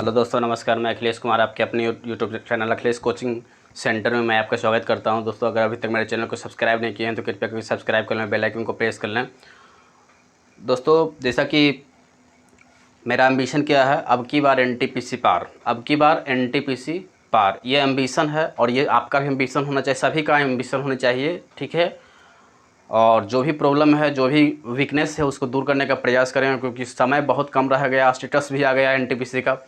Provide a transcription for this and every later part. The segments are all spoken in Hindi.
हेलो दोस्तों, नमस्कार। मैं अखिलेश कुमार आपके अपने YouTube channel Akhilesh coaching centre में मैं आपका स्वागत करता हूं। दोस्तों, अगर अभी तक मेरे चैनल को सब्सक्राइब नहीं किए हैं तो कृपया करके सब्सक्राइब कर लें, बेल आइकन को प्रेस कर लें। दोस्तों, जैसा कि मेरा एम्बिशन क्या है, अब की बार एनटीपीसी पार, अब की बार एनटीपीसी पार, ये एम्बिशन है और ये आपका भी एम्बिशन होना चाहिए, सभी का एम्बिशन होना चाहिए। ठीक है। और जो भी प्रॉब्लम है, जो भी वीकनेस है, उसको दूर करने का प्रयास करें, क्योंकि समय बहुत कम रह गया। स्टेटस भी आ गया एनटीपीसी का।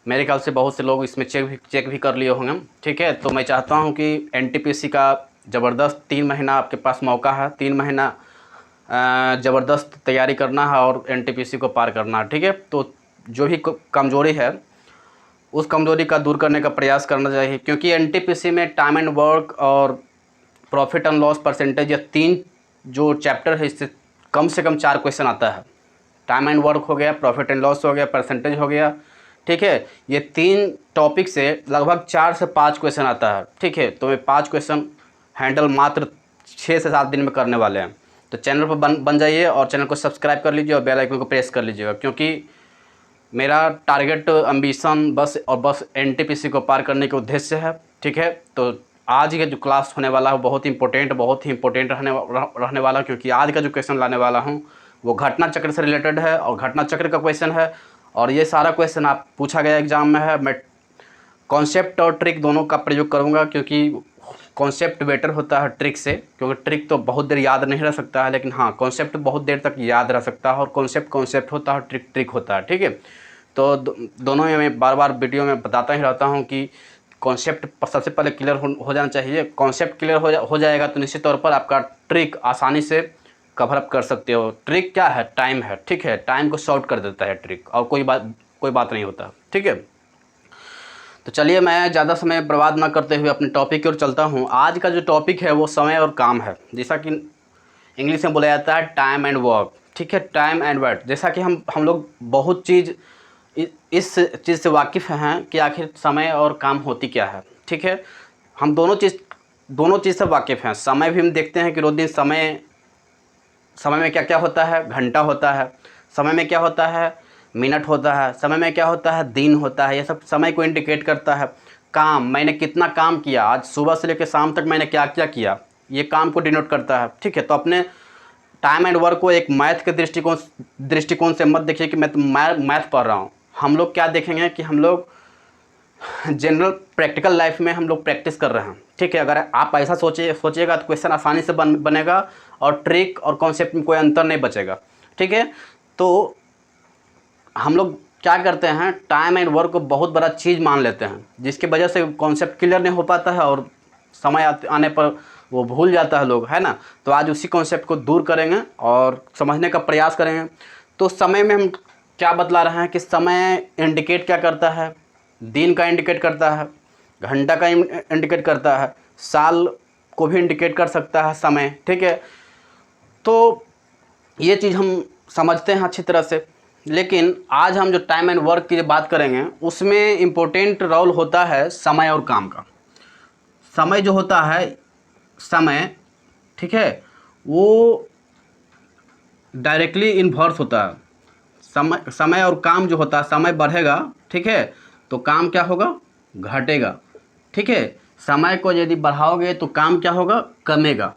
मेरे ख्याल से बहुत से लोग इसमें चेक भी कर लिए होंगे। ठीक है। तो मैं चाहता हूं कि एनटीपीसी का ज़बरदस्त 3 महीना आपके पास मौका है। 3 महीना ज़बरदस्त तैयारी करना है और एनटीपीसी को पार करना है। ठीक है। तो जो भी कमज़ोरी है, उस कमज़ोरी का दूर करने का प्रयास करना चाहिए, क्योंकि एनटीपीसी में टाइम एंड वर्क और प्रॉफिट एंड लॉस परसेंटेज, ये 3 जो चैप्टर है, इससे कम से कम 4 क्वेश्चन आता है। टाइम एंड वर्क हो गया, प्रॉफिट एंड लॉस हो गया, परसेंटेज हो गया। ठीक है। ये 3 टॉपिक से लगभग 4 से 5 क्वेश्चन आता है। ठीक है। तो मैं 5 क्वेश्चन हैंडल मात्र 6 से 7 दिन में करने वाले हैं। तो चैनल पर बन जाइए और चैनल को सब्सक्राइब कर लीजिए और बेल आइकन को प्रेस कर लीजिएगा, क्योंकि मेरा टारगेट एम्बिशन बस एनटीपीसी को पार करने के उद्देश्य है। ठीक है। तो आज का जो क्लास होने वाला है बहुत ही इंपॉर्टेंट रहने वाला, क्योंकि आज का जो क्वेश्चन लाने वाला हूँ वो घटना चक्र से रिलेटेड है और घटना चक्र का क्वेश्चन है। और ये सारा क्वेश्चन आप पूछा गया एग्जाम में है। मैं कॉन्सेप्ट और ट्रिक दोनों का प्रयोग करूँगा, क्योंकि कॉन्सेप्ट बेटर होता है ट्रिक से, क्योंकि ट्रिक तो बहुत देर याद नहीं रह सकता है, लेकिन हाँ, कॉन्सेप्ट बहुत देर तक याद रह सकता है। और कॉन्सेप्ट होता है, ट्रिक होता है। ठीक है। तो दोनों में मैं बार बार वीडियो में बताता ही रहता हूँ कि कॉन्सेप्ट सबसे पहले क्लियर हो जाना चाहिए। कॉन्सेप्ट क्लियर हो जाएगा तो निश्चित तौर पर आपका ट्रिक आसानी से कवर अप कर सकते हो। ट्रिक क्या है? टाइम है। ठीक है। टाइम को शॉर्ट कर देता है ट्रिक, और कोई बात नहीं होता। ठीक है। तो चलिए, मैं ज़्यादा समय बर्बाद ना करते हुए अपने टॉपिक की ओर चलता हूँ। आज का जो टॉपिक है वो समय और काम है, जैसा कि इंग्लिश में बोला जाता है टाइम एंड वर्क। ठीक है। टाइम एंड वर्क, जैसा कि हम लोग बहुत चीज़ इस चीज़ से वाकिफ़ हैं कि आखिर समय और काम होती क्या है। ठीक है। हम दोनों चीज़ से वाकिफ़ हैं। समय भी हम देखते हैं कि रोज़ दिन समय में क्या क्या होता है। घंटा होता है, समय में क्या होता है, मिनट होता है, समय में क्या होता है, दिन होता है। ये सब समय को इंडिकेट करता है। काम, मैंने कितना काम किया, आज सुबह से लेकर शाम तक मैंने क्या क्या किया, ये काम को डिनोट करता है। ठीक है। तो अपने टाइम एंड वर्क को एक मैथ के दृष्टिकोण से मत देखिए कि मैं तो मैथ पढ़ रहा हूँ। हम लोग क्या देखेंगे कि हम लोग जनरल प्रैक्टिकल लाइफ में हम लोग प्रैक्टिस कर रहे हैं। ठीक है। अगर आप ऐसा सोचिएगा तो क्वेश्चन आसानी से बनेगा और ट्रिक और कॉन्सेप्ट में कोई अंतर नहीं बचेगा। ठीक है। तो हम लोग क्या करते हैं, टाइम एंड वर्क को बहुत बड़ा चीज़ मान लेते हैं, जिसकी वजह से कॉन्सेप्ट क्लियर नहीं हो पाता है और समय आने पर वो भूल जाता है लोग, है ना। तो आज उसी कॉन्सेप्ट को दूर करेंगे और समझने का प्रयास करेंगे। तो समय में हम क्या बतला रहे हैं कि समय इंडिकेट क्या करता है, दिन का इंडिकेट करता है, घंटा का इंडिकेट करता है, साल को भी इंडिकेट कर सकता है समय। ठीक है। तो ये चीज़ हम समझते हैं अच्छी तरह से। लेकिन आज हम जो टाइम एंड वर्क की बात करेंगे, उसमें इम्पोर्टेंट रोल होता है समय और काम का। समय जो होता है, समय, ठीक है, वो डायरेक्टली इन्वर्स होता है। समय और काम जो होता है, समय बढ़ेगा, ठीक है, तो काम क्या होगा, घटेगा। ठीक है। समय को यदि बढ़ाओगे तो काम क्या होगा, कमेगा।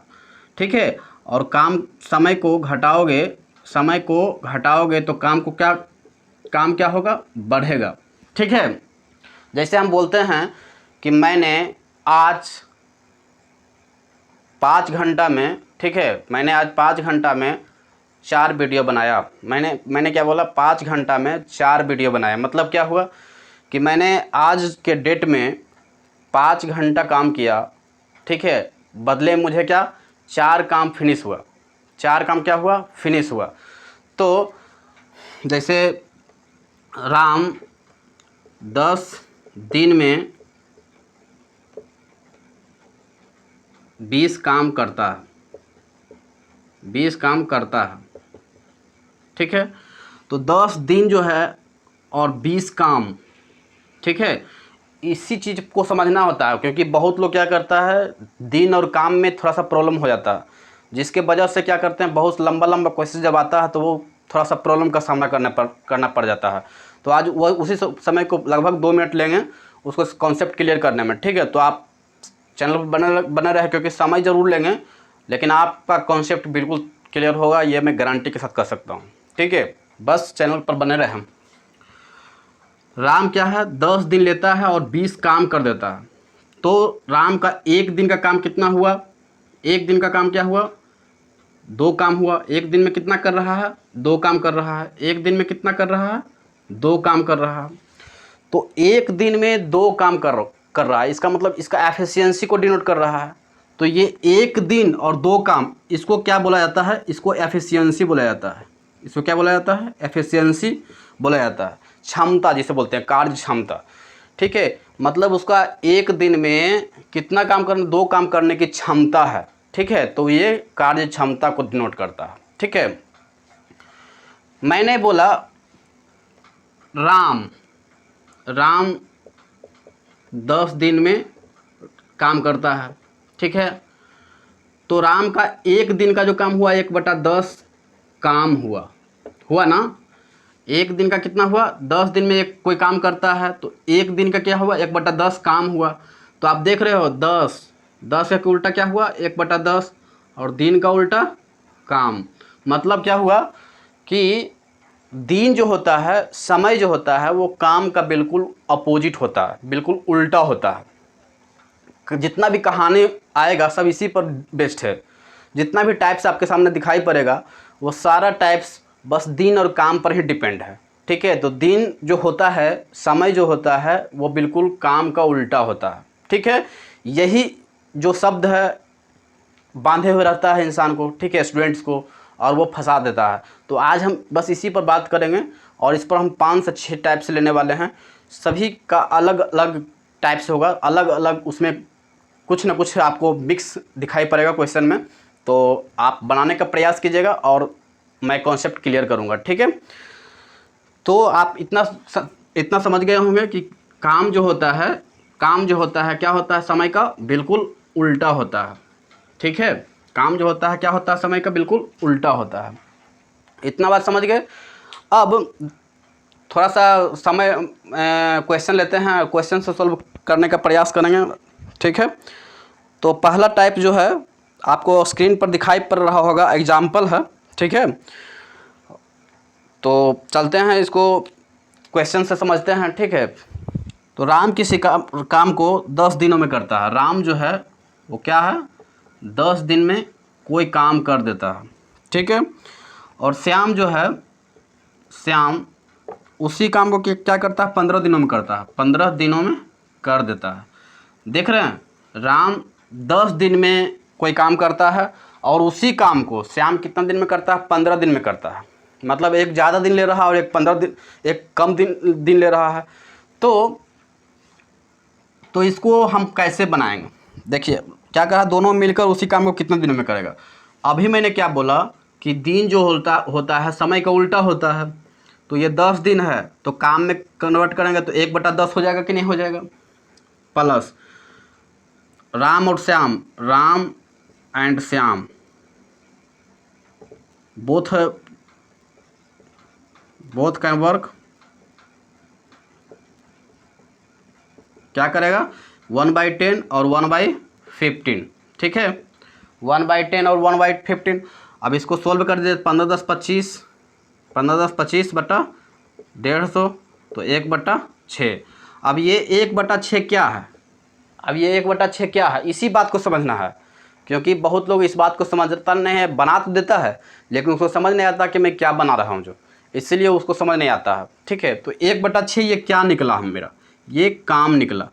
ठीक है। और समय को घटाओगे तो काम क्या होगा, बढ़ेगा। ठीक है। जैसे हम बोलते हैं कि मैंने आज 5 घंटा में, ठीक है, मैंने आज 5 घंटा में 4 वीडियो बनाया। मैंने क्या बोला, 5 घंटा में 4 वीडियो बनाया। मतलब क्या हुआ कि मैंने आज के डेट में 5 घंटा काम किया। ठीक है। बदले मुझे क्या, 4 काम फिनिश हुआ। 4 काम क्या हुआ, फिनिश हुआ। तो जैसे राम 10 दिन में 20 काम करता है, 20 काम करता है। ठीक है। तो 10 दिन जो है और 20 काम, ठीक है, इसी चीज़ को समझना होता है, क्योंकि बहुत लोग क्या करता है, दिन और काम में थोड़ा सा प्रॉब्लम हो जाता है, जिसके वजह से क्या करते हैं, बहुत लंबा क्वेश्चन जब आता है तो वो थोड़ा सा प्रॉब्लम का सामना करना पड़ जाता है। तो आज वो उसी समय को लगभग 2 मिनट लेंगे उसको कॉन्सेप्ट क्लियर करने में, ठीक है। तो आप चैनल पर बने रहे, क्योंकि समय ज़रूर लेंगे लेकिन आपका कॉन्सेप्ट बिल्कुल क्लियर होगा, ये मैं गारंटी के साथ कर सकता हूँ, ठीक है। बस चैनल पर बने रहें। राम क्या है, 10 दिन लेता है और 20 काम कर देता है। तो राम का एक दिन का काम कितना हुआ, एक दिन का काम क्या हुआ, 2 काम हुआ। एक दिन में कितना कर रहा है, 2 काम कर रहा है। एक दिन में कितना कर रहा है, 2 काम कर रहा है। तो एक दिन में 2 काम कर रहा है, इसका मतलब इसका एफिशिएंसी को डिनोट कर रहा है। तो ये एक दिन और 2 काम, इसको क्या बोला जाता है, इसको एफिशिएंसी बोला जाता है। इसको क्या बोला जाता है, एफिशिएंसी बोला जाता है। क्षमता जिसे बोलते हैं, कार्य क्षमता, ठीक है। मतलब उसका एक दिन में कितना काम करने, 2 काम करने की क्षमता है, ठीक है। तो ये कार्य क्षमता को डिनोट करता है, ठीक है। मैंने बोला राम 10 दिन में काम करता है, ठीक है। तो राम का एक दिन का जो काम हुआ 1/10 काम हुआ ना। एक दिन का कितना हुआ, 10 दिन में एक कोई काम करता है तो एक दिन का क्या हुआ, 1/10 काम हुआ। तो आप देख रहे हो 10 का उल्टा क्या हुआ, 1/10, और दिन का उल्टा काम। मतलब क्या हुआ कि दिन जो होता है, समय जो होता है, वो काम का बिल्कुल अपोजिट होता है, बिल्कुल उल्टा होता है। जितना भी कहानी आएगा सब इसी पर बेस्ड है। जितना भी टाइप्स आपके सामने दिखाई पड़ेगा वो सारा टाइप्स बस दिन और काम पर ही डिपेंड है, ठीक है। तो दिन जो होता है, समय जो होता है, वो बिल्कुल काम का उल्टा होता है, ठीक है। यही जो शब्द है बांधे हुए रहता है इंसान को, ठीक है, स्टूडेंट्स को, और वो फंसा देता है। तो आज हम बस इसी पर बात करेंगे और इस पर हम 5 से 6 टाइप्स लेने वाले हैं। सभी का अलग अलग टाइप्स होगा, अलग अलग, उसमें कुछ ना कुछ आपको मिक्स दिखाई पड़ेगा क्वेश्चन में। तो आप बनाने का प्रयास कीजिएगा और मैं कॉन्सेप्ट क्लियर करूँगा, ठीक है। तो आप इतना समझ गए होंगे कि काम जो होता है क्या होता है, समय का बिल्कुल उल्टा होता है, ठीक है। काम जो होता है क्या होता है, समय का बिल्कुल उल्टा होता है। इतना बात समझ गए। अब थोड़ा सा समय क्वेश्चन लेते हैं, क्वेश्चन से सॉल्व करने का प्रयास करेंगे, ठीक है। तो पहला टाइप जो है आपको स्क्रीन पर दिखाई पड़ रहा होगा, एग्जाम्पल है, ठीक है। तो चलते हैं, इसको क्वेश्चन से समझते हैं, ठीक है। तो राम किसी काम को 10 दिनों में करता है। राम जो है वो क्या है, 10 दिन में कोई काम कर देता है, ठीक है। और श्याम जो है, श्याम उसी काम को क्या करता है, 15 दिनों में करता है, 15 दिनों में कर देता है। देख रहे हैं, राम 10 दिन में कोई काम करता है और उसी काम को श्याम कितना दिन में करता है, 15 दिन में करता है। मतलब एक ज़्यादा दिन ले रहा है और एक 15 दिन, एक कम दिन ले रहा है। तो इसको हम कैसे बनाएंगे, देखिए क्या कहा, दोनों मिलकर उसी काम को कितने दिनों में करेगा। अभी मैंने क्या बोला कि दिन जो होता है समय का उल्टा होता है। तो ये 10 दिन है तो काम में कन्वर्ट करेंगे तो 1/10 हो जाएगा कि नहीं हो जाएगा। प्लस राम और Shyam, Ram and Shyam both can work, क्या करेगा, 1/10 और 1/15, ठीक है। 1/10 और 1/15। अब इसको सोल्व कर दीजिए, 15×10=25, 15×10=25 बटा 150, तो 1/6। अब ये 1/6 क्या है, अब ये 1/6 क्या है, इसी बात को समझना है। क्योंकि बहुत लोग इस बात को समझता नहीं है, बना तो देता है लेकिन उसको समझ नहीं आता कि मैं क्या बना रहा हूँ, जो इसलिए उसको समझ नहीं आता है, ठीक है। तो 1/6 ये क्या निकला हम, मेरा ये काम निकला,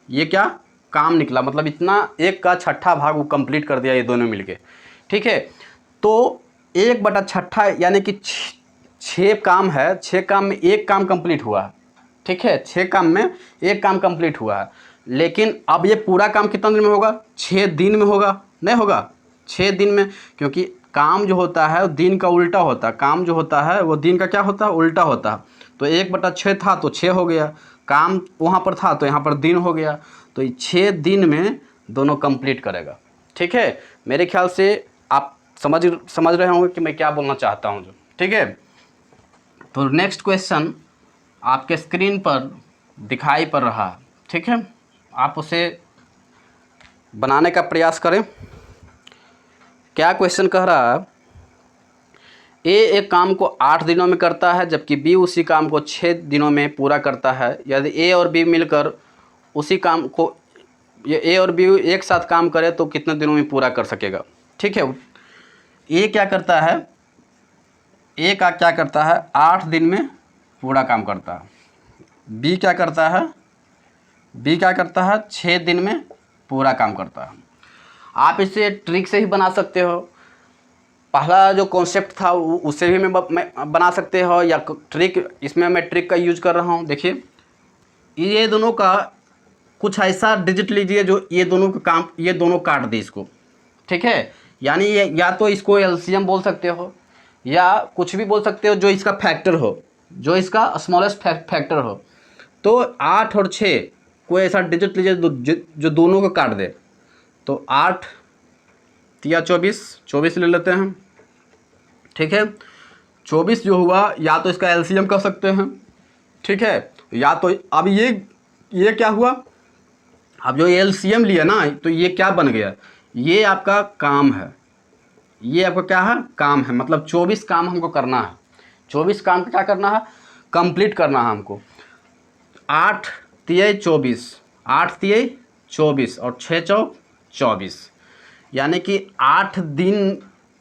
ये क्या काम निकला, मतलब इतना 1 का 6ठा भाग वो कंप्लीट कर दिया ये दोनों मिलके, ठीक है। तो 1/6 यानी कि 6 काम है, 6 काम में 1 काम कंप्लीट हुआ है, ठीक है। 6 काम में 1 काम कंप्लीट हुआ है। लेकिन अब ये पूरा काम कितना दिन में होगा, 6 दिन में होगा, नहीं होगा 6 दिन में, क्योंकि काम जो होता है वो दिन का उल्टा होता है। काम जो होता है वो दिन का क्या होता है, उल्टा होता है। तो 1/6 था तो 6 हो गया, काम वहाँ पर था तो यहाँ पर दिन हो गया। तो 6 दिन में दोनों कंप्लीट करेगा, ठीक है। मेरे ख्याल से आप समझ रहे होंगे कि मैं क्या बोलना चाहता हूँ, जो ठीक है। तो नेक्स्ट क्वेश्चन, आपके स्क्रीन पर दिखाई पड़ रहा है, ठीक है, आप उसे बनाने का प्रयास करें। क्या क्वेश्चन कह रहा है, ए एक काम को 8 दिनों में करता है जबकि बी उसी काम को 6 दिनों में पूरा करता है। यदि ए और बी मिलकर उसी काम को, ये ए और बी एक साथ काम करे तो कितने दिनों में पूरा कर सकेगा। ठीक है, ए क्या करता है, ए का क्या करता है, 8 दिन में पूरा काम करता है। बी क्या करता है, बी क्या करता है, 6 दिन में पूरा काम करता है। आप इसे ट्रिक से ही बना सकते हो, पहला जो कॉन्सेप्ट था उससे भी मैं बना सकते हो, या ट्रिक, इसमें मैं ट्रिक का यूज कर रहा हूँ। देखिए ये दोनों का कुछ ऐसा डिजिट लीजिए जो ये दोनों का काम, ये दोनों काट दे इसको, ठीक है, यानी ये या तो इसको एलसीएम बोल सकते हो या कुछ भी बोल सकते हो जो इसका फैक्टर हो, जो इसका स्मॉलेस्ट फैक्टर हो। तो 8 और 6 कोई ऐसा डिजिट लीजिए जो दोनों को काट दे। तो 8 या 24 ले लेते हैं, ठीक है। 24 जो हुआ, या तो इसका एलसीएम कर सकते हैं, ठीक है, या तो अब ये क्या हुआ, अब जो एलसीएम लिया ना तो ये क्या बन गया, ये आपका काम है, ये आपका क्या है, काम है। मतलब 24 काम हमको करना है, 24 काम का क्या करना है, कंप्लीट करना है हमको। 8 तिये 24, 8 तिये 24 और 6 चौक 24, यानी कि 8 दिन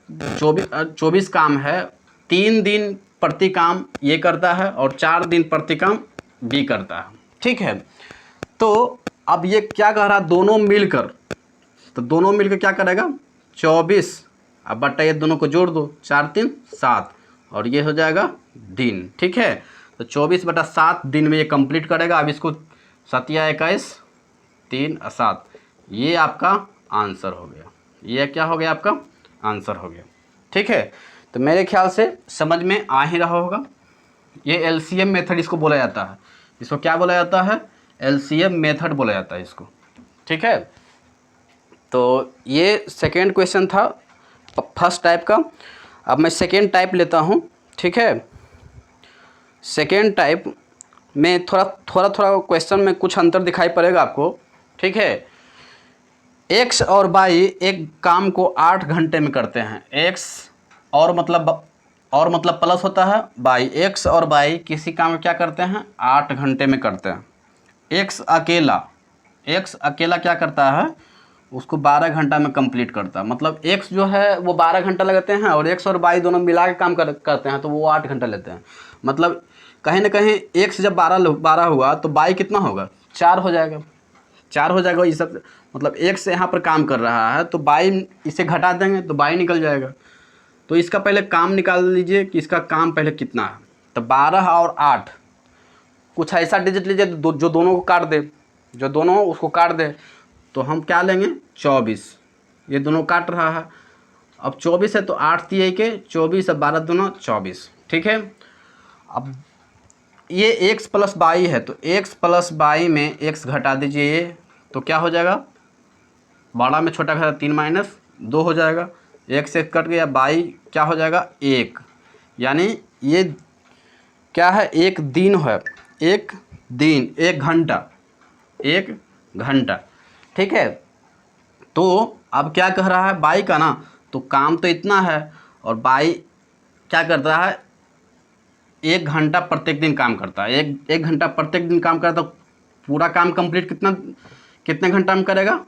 24 काम है। 3 दिन प्रति काम ये करता है और 4 दिन प्रति काम बी करता है, ठीक है। तो अब ये क्या कह रहा, दोनों मिलकर, तो दोनों मिलकर क्या करेगा, 24, अब बटा ये दोनों को जोड़ दो, 4 3 7 और ये हो जाएगा दिन, ठीक है। तो 24/7 दिन में ये कंप्लीट करेगा। अब इसको 7 या 21 3 और 7, ये आपका आंसर हो गया, ये क्या हो गया, आपका आंसर हो गया, ठीक है। तो मेरे ख्याल से समझ में आ ही रहा होगा। ये एलसीएम मेथड इसको बोला जाता है, इसको क्या बोला जाता है, एलसीएम मेथड बोला जाता है इसको, ठीक है। तो ये सेकेंड क्वेश्चन था फर्स्ट टाइप का। अब मैं सेकेंड टाइप लेता हूँ, ठीक है। सेकेंड टाइप में थोड़ा क्वेश्चन में कुछ अंतर दिखाई पड़ेगा आपको, ठीक है। एक्स और वाई एक काम को 8 घंटे में करते हैं। एक्स और मतलब प्लस होता है वाई, एक्स और वाई किसी काम में क्या करते हैं, 8 घंटे में करते हैं। एक्स अकेला क्या करता है, उसको 12 घंटा में कंप्लीट करता है। मतलब एक्स जो है वो 12 घंटा लगाते हैं और एक्स और वाई दोनों मिला के काम करते हैं तो वो 8 घंटा लेते हैं। मतलब कहीं ना कहीं एक्स जब 12 हुआ तो वाई कितना होगा, 4 हो जाएगा, 4 हो जाएगा। ये सब मतलब एक्स यहाँ पर काम कर रहा है तो वाई इसे घटा देंगे तो वाई निकल जाएगा। तो इसका पहले काम निकाल लीजिए कि इसका काम पहले कितना है। तो 12 और 8 कुछ ऐसा डिजिट लीजिए जो दोनों को काट दे, जो दोनों उसको काट दे। तो हम क्या लेंगे, 24, ये दोनों काट रहा है। अब 24 है तो 8 तिये के 24 और 12 दोनों 24, ठीक है। अब ये एक्स प्लस वाई है तो एक्स प्लस वाई में एक्स घटा दीजिए, ये तो क्या हो जाएगा, बड़ा में छोटा घटा 3 - 2 हो जाएगा। एक से कट गया, वाई क्या हो जाएगा 1, यानी ये क्या है, एक दिन है, एक दिन, 1 घंटा, ठीक है। तो अब क्या कह रहा है वाई का ना, तो काम तो इतना है और वाई क्या करता है, 1 घंटा प्रत्येक दिन काम करता है। एक घंटा प्रत्येक दिन काम करता, तो पूरा काम कंप्लीट कितने घंटा में करेगा,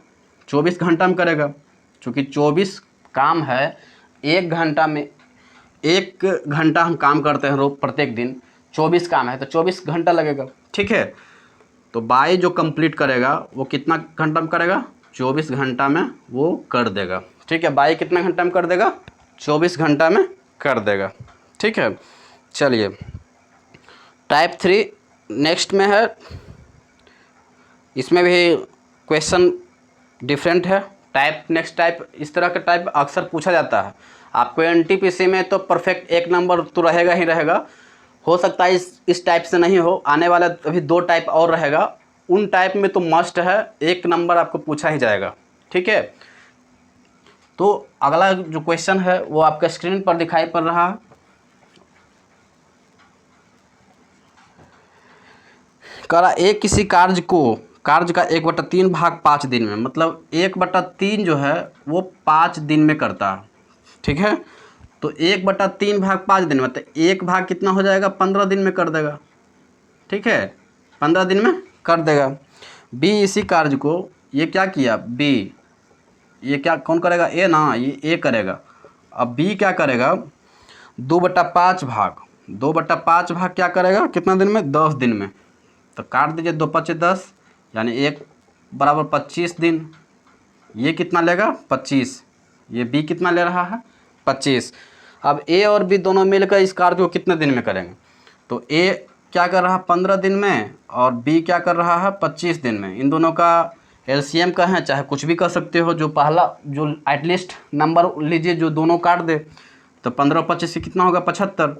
24 घंटा में करेगा। क्योंकि 24 काम है, 1 घंटा में 1 घंटा हम काम करते हैं रोज प्रत्येक दिन, 24 काम है तो 24 घंटा लगेगा, ठीक है। तो बाई जो कंप्लीट करेगा वो कितना घंटा में करेगा, 24 घंटा में वो कर देगा, ठीक है। बाई कितना घंटा में कर देगा, 24 घंटा में कर देगा, ठीक है। चलिए टाइप 3 नेक्स्ट में है। इसमें भी क्वेश्चन डिफरेंट है। नेक्स्ट टाइप, इस तरह का टाइप अक्सर पूछा जाता है आपको एनटीपीसी में, तो परफेक्ट 1 नंबर तो रहेगा ही रहेगा। हो सकता है इस टाइप से नहीं हो, आने वाला अभी 2 टाइप और रहेगा, उन टाइप में तो मस्ट है 1 नंबर आपको पूछा ही जाएगा, ठीक है। तो अगला जो क्वेश्चन है वो आपका स्क्रीन पर दिखाई पड़ रहा है। करा एक किसी कार्य का 1/3 भाग 5 दिन में, मतलब 1/3 जो है वो 5 दिन में करता है। ठीक है, तो 1/3 भाग 5 दिन में, तो एक भाग कितना हो जाएगा, 15 दिन में कर देगा। ठीक है, 15 दिन में कर देगा। बी इसी कार्य को, ये क्या किया बी, ये क्या कौन करेगा, ए ना, ये ए करेगा। अब बी क्या करेगा, 2/5 भाग क्या करेगा, कितना दिन में, 10 दिन में। तो काट दीजिए, 2 5 10, यानी 1 बराबर 25 दिन। ये कितना लेगा, 25। ये बी कितना ले रहा है, 25। अब ए और बी दोनों मिलकर इस कार्य को कितने दिन में करेंगे, तो ए क्या कर रहा है 15 दिन में, और बी क्या कर रहा है 25 दिन में। इन दोनों का एलसीएम का है, चाहे कुछ भी कर सकते हो, जो पहला जो एटलीस्ट नंबर लीजिए जो दोनों काट दे। तो 15 25 से कितना होगा, 75।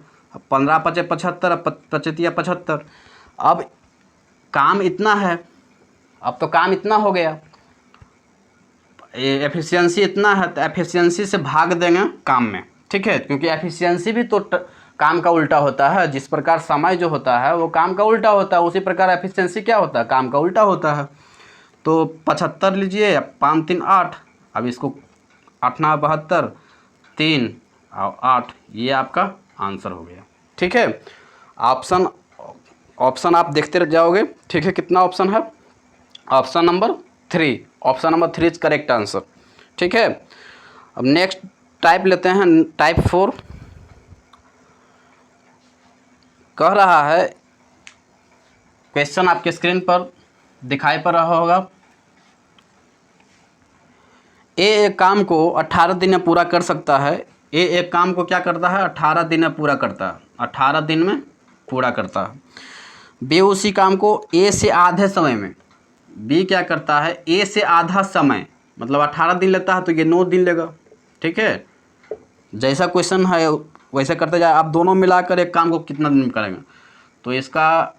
15 5 75, 25 75। अब काम इतना है, अब तो काम इतना हो गया, एफिशिएंसी इतना है, तो एफिशिएंसी से भाग देंगे काम में। ठीक है, क्योंकि एफिशिएंसी भी तो काम का उल्टा होता है। जिस प्रकार समय जो होता है वो काम का उल्टा होता है, उसी प्रकार एफिशिएंसी क्या होता है, काम का उल्टा होता है। तो 75 लीजिए, 5 3 8, अब इसको 8 9 72, 3 और 8, ये आपका आंसर हो गया। ठीक है, ऑप्शन आप देखते रह जाओगे। ठीक है, कितना ऑप्शन है, option number 3, option number 3 is correct answer. ठीक है, अब नेक्स्ट टाइप लेते हैं, टाइप 4। कह रहा है, क्वेश्चन आपके स्क्रीन पर दिखाई पड़ रहा होगा, ए एक काम को 18 दिन में पूरा कर सकता है। ए एक काम को क्या करता है, 18 दिन में पूरा करता है, 18 दिन में पूरा करता है। बी उसी काम को ए से आधे समय में, बी क्या करता है, ए से आधा समय, मतलब 18 दिन लेता है तो ये 9 दिन लेगा। ठीक है, जैसा क्वेश्चन है वैसे करते जाए। आप दोनों मिलाकर एक काम को कितना दिन में करेंगे, तो इसका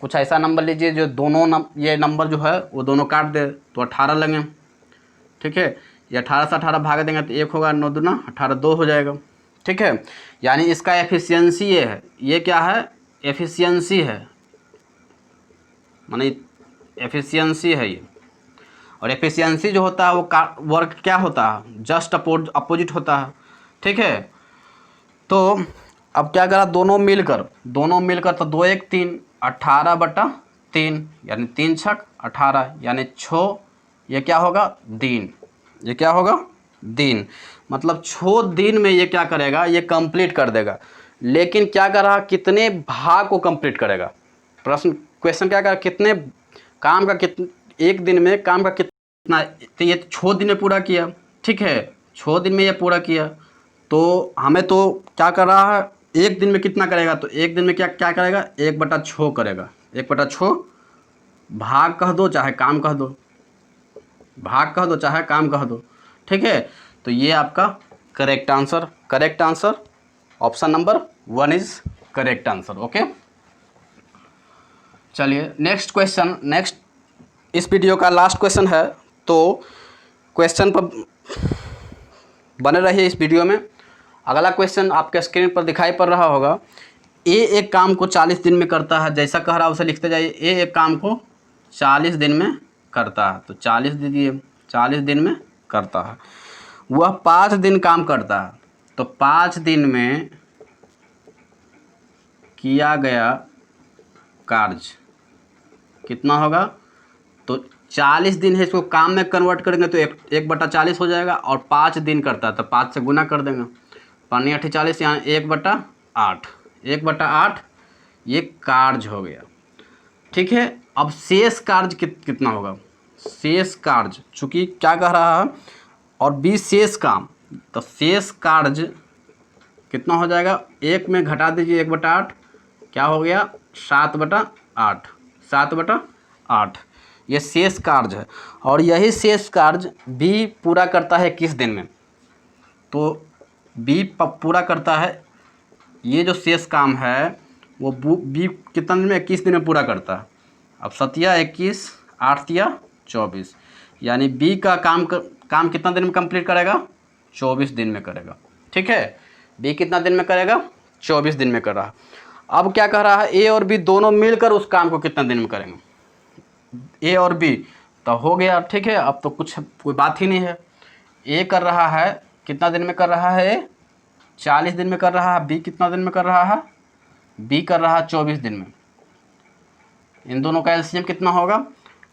कुछ ऐसा नंबर लीजिए जो दोनों ये नंबर जो है वो दोनों काट दे, तो 18 लेंगे। ठीक है, ये 18 से 18 भाग देंगे तो 1 होगा, 9 दूना 18, 2 हो जाएगा। ठीक है, यानी इसका एफिशिएंसी ये है, ये क्या है, एफिशिएंसी है, माने एफिशिएंसी है ये। और एफिशिएंसी जो होता है वो वर्क क्या होता है, जस्ट अपोजिट होता है। ठीक है, तो अब क्या करा, दोनों मिलकर तो 2 1 3, 18/3, यानी 3 छक 18, यानी 6, ये क्या होगा, दिन, ये क्या होगा, दिन। मतलब 6 दिन में ये क्या करेगा, ये कंप्लीट कर देगा। लेकिन क्या कर रहा, कितने भाग को कंप्लीट करेगा, प्रश्न क्वेश्चन क्या कर, कितने काम का, एक दिन में काम का कितना, तो ये 6 दिन में पूरा किया। ठीक है, 6 दिन में ये पूरा किया, तो हमें तो क्या कर रहा है, एक दिन में कितना करेगा, तो एक दिन में क्या करेगा, 1/6 करेगा। 1/6 भाग कह दो चाहे काम कह दो, भाग कह दो चाहे काम कह दो। ठीक है, तो ये आपका correct answer option number 1 is correct answer. Okay, चलिए नेक्स्ट क्वेश्चन, नेक्स्ट इस वीडियो का लास्ट क्वेश्चन है, तो क्वेश्चन पर बने रहिए इस वीडियो में। अगला क्वेश्चन आपके स्क्रीन पर दिखाई पड़ रहा होगा, ए एक काम को 40 दिन में करता है, जैसा कह रहा है उसे लिखते जाइए। ए एक काम को 40 दिन में करता है, तो 40 दीजिए, 40 दिन में करता है। वह 5 दिन काम करता है, तो 5 दिन में किया गया कार्य कितना होगा, तो 40 दिन है, इसको काम में कन्वर्ट करेंगे तो 1/40 हो जाएगा, और 5 दिन करता है तो 5 से गुना कर देंगे, 5 8 40, यहाँ 1/8, 1/8 ये कार्य हो गया। ठीक है, अब शेष कार्य कितना होगा, शेष कार्य, चूँकि क्या कह रहा है, और बी शेष काम, तो शेष कार्य कितना हो जाएगा, 1 में घटा दीजिए 1/8, क्या हो गया, 7/8, 7/8, ये शेष कार्य है। और यही शेष कार्य बी पूरा करता है किस दिन में, तो बी पूरा करता है, ये जो शेष काम है वो बी कितना दिन में, 21 दिन में पूरा करता है। अब 7 21, 8 24, यानी बी का काम कितना दिन में कंप्लीट करेगा, 24 दिन में करेगा। ठीक है, बी कितना दिन में करेगा, 24 दिन में कर रहा। अब क्या कह रहा है, ए और बी दोनों मिलकर उस काम को कितना दिन में करेंगे, ए और बी, तो हो गया। ठीक है, अब तो कुछ कोई बात ही नहीं है। ए कर रहा है कितना दिन में कर रहा है, 40 दिन में कर रहा है। बी कितना दिन में कर रहा है, बी कर रहा है 24 दिन में। इन दोनों का एलसीएम कितना होगा,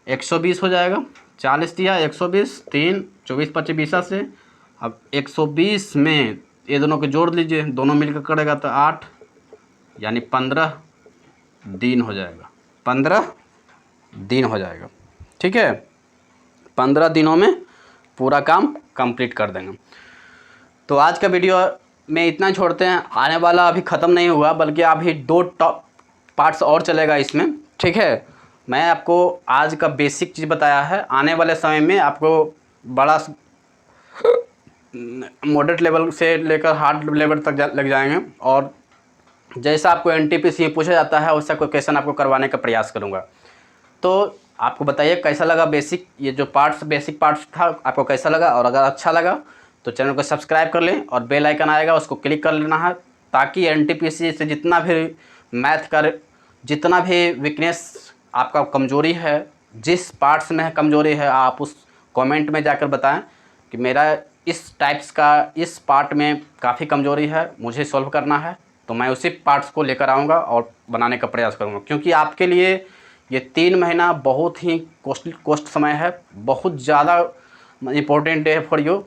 120 हो जाएगा। 40 दिया, 120, 3, 24, 25, 20 से। अब 120 में ये दोनों को जोड़ लीजिए, दोनों मिलकर करेगा तो 8, यानी 15 दिन हो जाएगा। 15 दिन हो जाएगा। ठीक है, 15 दिनों में पूरा काम कंप्लीट कर देंगे। तो आज का वीडियो में इतना ही छोड़ते हैं। आने वाला अभी ख़त्म नहीं हुआ, बल्कि अभी 2 टॉप पार्ट्स और चलेगा इसमें। ठीक है, मैं आपको आज का बेसिक चीज़ बताया है। आने वाले समय में आपको बड़ा मॉडरेट लेवल से लेकर हार्ड लेवल तक लग जाएंगे, और जैसा आपको एनटीपीसी पूछा जाता है वैसा कोई क्वेश्चन आपको करवाने का प्रयास करूँगा। तो आपको बताइए कैसा लगा बेसिक, ये जो बेसिक पार्ट्स था आपको कैसा लगा, और अगर अच्छा लगा तो चैनल को सब्सक्राइब कर लें और बेल आइकन आएगा उसको क्लिक कर लेना है, ताकि एनटीपीसी से जितना भी मैथ का जितना भी वीकनेस आपका कमज़ोरी है, जिस पार्ट्स में कमज़ोरी है, आप उस कमेंट में जाकर बताएं कि मेरा इस टाइप्स का इस पार्ट में काफ़ी कमज़ोरी है, मुझे सॉल्व करना है, तो मैं उसी पार्ट्स को लेकर आऊँगा और बनाने का प्रयास करूँगा। क्योंकि आपके लिए ये 3 महीना बहुत ही कॉस्ट समय है, बहुत ज़्यादा इम्पोर्टेंट है फॉर यू।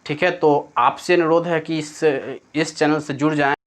ठीक है, तो आपसे अनुरोध है कि इस चैनल से जुड़ जाएं।